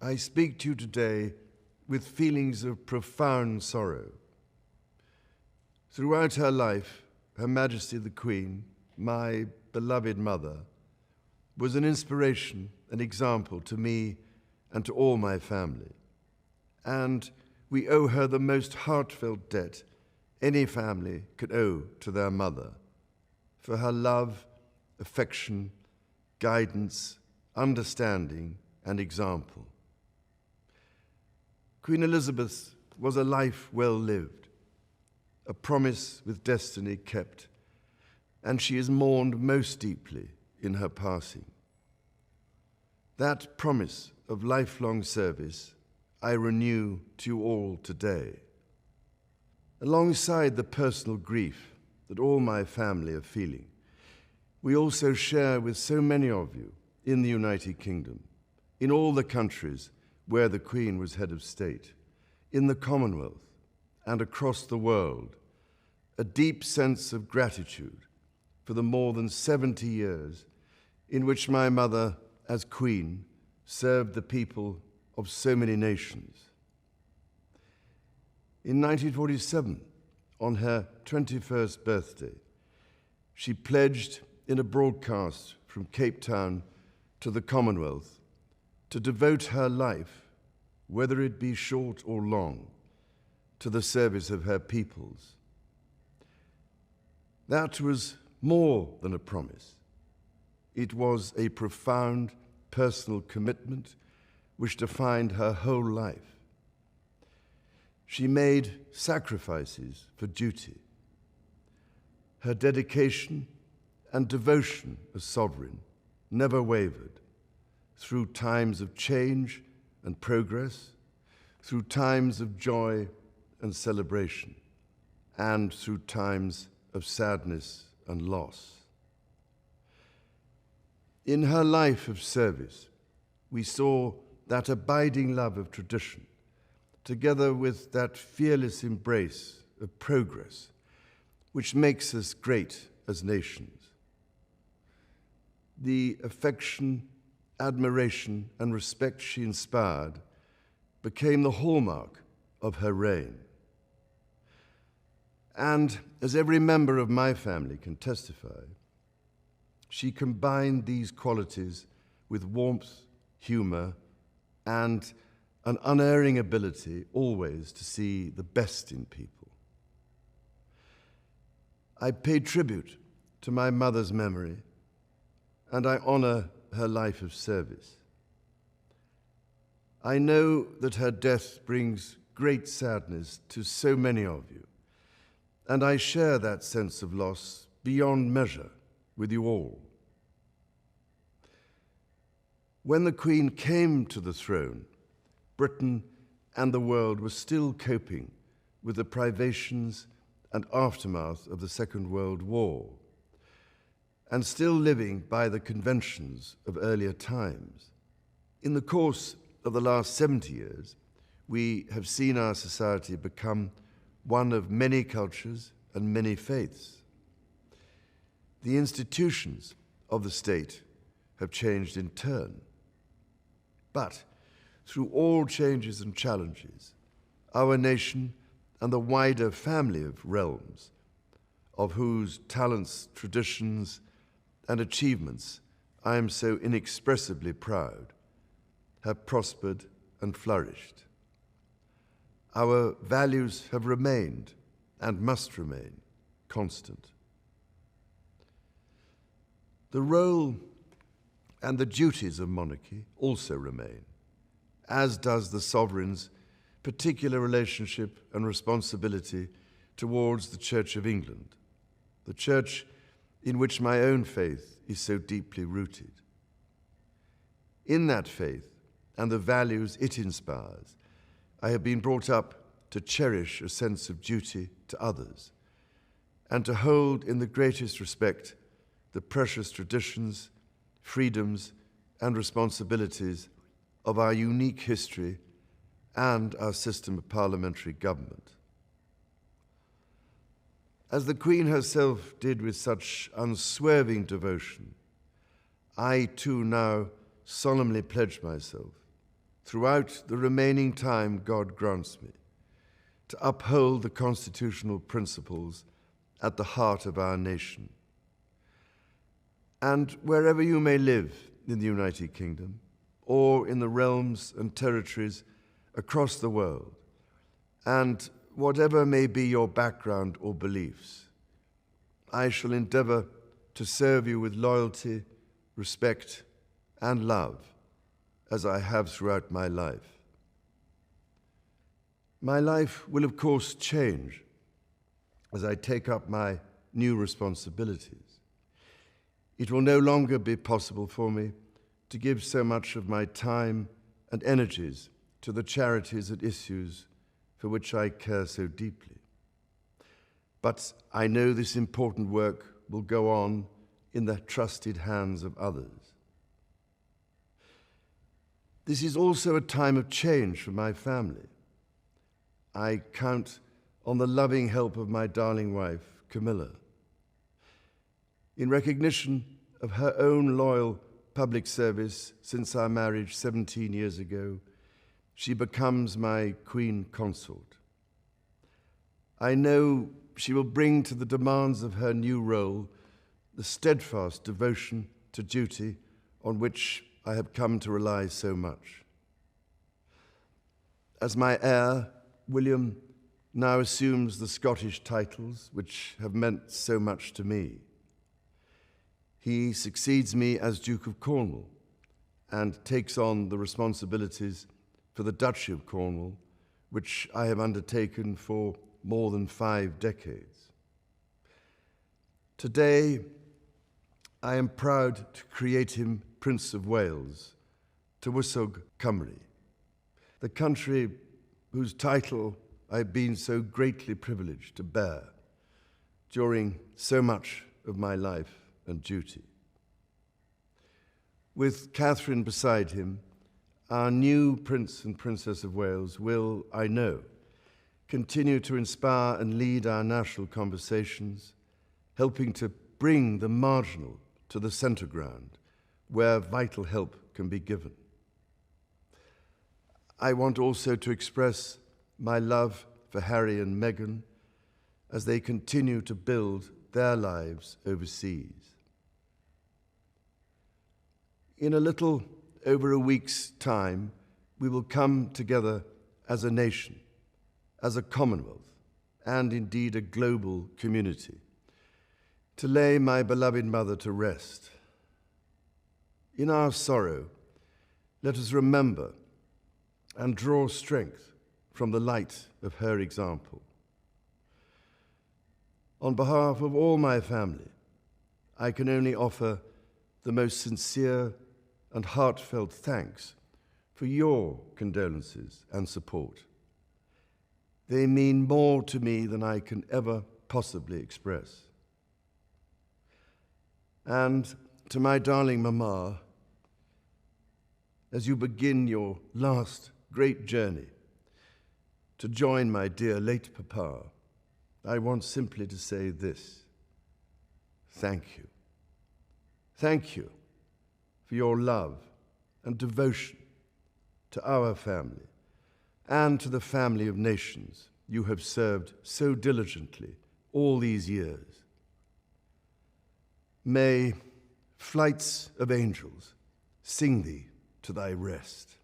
I speak to you today with feelings of profound sorrow. Throughout her life, Her Majesty the Queen, my beloved mother, was an inspiration, an example to me and to all my family. And we owe her the most heartfelt debt any family could owe to their mother, for her love, affection, guidance, understanding, and example. Queen Elizabeth was a life well lived, a promise with destiny kept, and she is mourned most deeply in her passing. That promise of lifelong service I renew to you all today. Alongside the personal grief that all my family are feeling, we also share with so many of you in the United Kingdom, in all the countries where the Queen was head of state, in the Commonwealth and across the world, a deep sense of gratitude for the more than 70 years in which my mother, as Queen, served the people of so many nations. In 1947, on her 21st birthday, she pledged in a broadcast from Cape Town to the Commonwealth to devote her life, whether it be short or long, to the service of her peoples. That was more than a promise. It was a profound personal commitment which defined her whole life. She made sacrifices for duty. Her dedication and devotion as sovereign never wavered through times of change and progress, through times of joy and celebration, and through times of sadness and loss. In her life of service, we saw that abiding love of tradition, together with that fearless embrace of progress, which makes us great as nations. The affection, admiration, and respect she inspired became the hallmark of her reign. And as every member of my family can testify, she combined these qualities with warmth, humor, and an unerring ability always to see the best in people. I pay tribute to my mother's memory, and I honor her life of service. I know that her death brings great sadness to so many of you, and I share that sense of loss beyond measure with you all. When the Queen came to the throne, Britain and the world were still coping with the privations and aftermath of the Second World War, and still living by the conventions of earlier times. In the course of the last 70 years, we have seen our society become one of many cultures and many faiths. The institutions of the state have changed in turn. But through all changes and challenges, our nation and the wider family of realms, of whose talents, traditions, and achievements I am so inexpressibly proud, have prospered and flourished. Our values have remained and must remain constant. The role and the duties of monarchy also remain, as does the sovereign's particular relationship and responsibility towards the Church of England, the church in which my own faith is so deeply rooted. In that faith and the values it inspires, I have been brought up to cherish a sense of duty to others and to hold in the greatest respect the precious traditions, freedoms, and responsibilities of our unique history and our system of parliamentary government. As the Queen herself did with such unswerving devotion, I too now solemnly pledge myself throughout the remaining time God grants me, to uphold the constitutional principles at the heart of our nation. And wherever you may live in the United Kingdom, or in the realms and territories across the world, and whatever may be your background or beliefs, I shall endeavor to serve you with loyalty, respect, and love, as I have throughout my life. My life will, of course, change as I take up my new responsibilities. It will no longer be possible for me to give so much of my time and energies to the charities and issues for which I care so deeply. But I know this important work will go on in the trusted hands of others. This is also a time of change for my family. I count on the loving help of my darling wife, Camilla. In recognition of her own loyal public service since our marriage 17 years ago, she becomes my Queen Consort. I know she will bring to the demands of her new role the steadfast devotion to duty on which I have come to rely so much. As my heir, William now assumes the Scottish titles which have meant so much to me. He succeeds me as Duke of Cornwall and takes on the responsibilities for the Duchy of Cornwall, which I have undertaken for more than 5 decades. Today, I am proud to create him Prince of Wales, Tywysog Cymru, the country whose title I've been so greatly privileged to bear during so much of my life and duty. With Catherine beside him, our new Prince and Princess of Wales will, I know, continue to inspire and lead our national conversations, helping to bring the marginal to the centre ground, where vital help can be given. I want also to express my love for Harry and Meghan as they continue to build their lives overseas. In a little over a week's time, we will come together as a nation, as a Commonwealth, and indeed a global community, to lay my beloved mother to rest. In our sorrow, let us remember and draw strength from the light of her example. On behalf of all my family, I can only offer the most sincere and heartfelt thanks for your condolences and support. They mean more to me than I can ever possibly express. And to my darling Mama, as you begin your last great journey to join my dear late Papa, I want simply to say this: thank you. Thank you for your love and devotion to our family and to the family of nations you have served so diligently all these years. May flights of angels sing thee to thy rest.